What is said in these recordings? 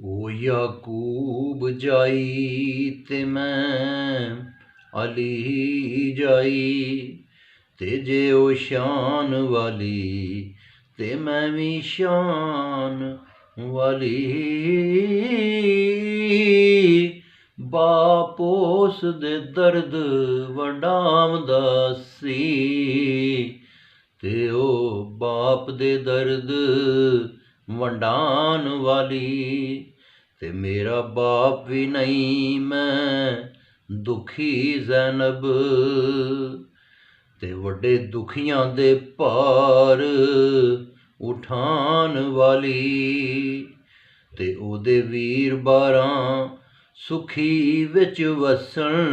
ਉਹ ਯਾਕੂਬ ਜਾਈ ਤੇ ਮੈਂ ਅਲੀ ਜਾਈ, ਤੇ ਜੇ ਉਹ ਸ਼ਾਨ ਵਾਲੀ ਤੇ ਮੈਂ ਵੀ ਸ਼ਾਨ ਵਾਲੀ। ਬਾਪ ਉਸ ਦੇ ਦਰਦ ਵੰਡਾਵਦਾ ਸੀ, ਤੇ ਉਹ ਬਾਪ ਦੇ ਦਰਦ ਵੰਡਾਣ ਵਾਲੀ। ਤੇ ਮੇਰਾ ਬਾਪ ਵੀ ਨਹੀਂ ਮੈਂ ਦੁਖੀ ਜ਼ੈਨਬ, ਤੇ ਵੱਡੇ ਦੁਖੀਆਂ ਦੇ ਭਾਰ ਉਠਾਣ ਵਾਲੀ। ਤੇ ਉਹਦੇ ਵੀਰ ਬਾਰਾਂ ਸੁਖੀ ਵਿੱਚ ਵਸਣ,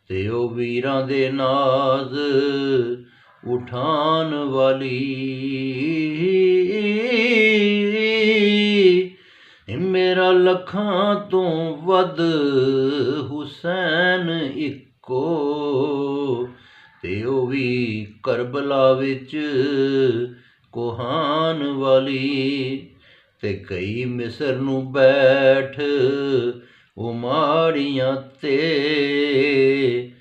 ਤੇ ਉਹ ਵੀਰਾਂ ਦੇ ਨਾਜ਼ ਉਠਾਣ ਵਾਲੀ। ਮੇਰਾ ਲੱਖਾਂ ਤੋਂ ਵੱਧ ਹੁਸੈਨ ਇੱਕੋ, ਤੇ ਉਹ ਵੀ ਕਰਬਲਾ ਵਿੱਚ ਕੋਹਾਨ ਵਾਲੀ। ਤੇ ਕਈ ਮਿਸਰ ਨੂੰ ਬੈਠ ਉਹ ਮਾੜੀਆਂ ਤੇ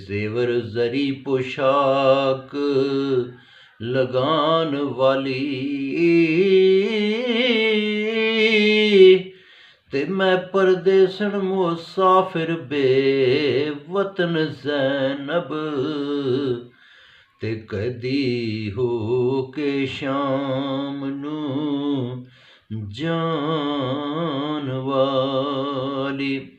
ਜ਼ੇਵਰ ਜ਼ਰੀ ਪੁਸ਼ਾਕ ਲਗਾਨ ਵਾਲੀ। ਤੇ ਮੈਂ ਪਰਦੇਸਣ ਮੁਸਾਫਿਰ ਬੇਵਤਨ ਜ਼ੈਨਬ, ਤੇ ਕਦੀ ਹੋ ਕੇ ਸ਼ਾਮ ਨੂੰ ਜਾਣ ਵਾਲੀ।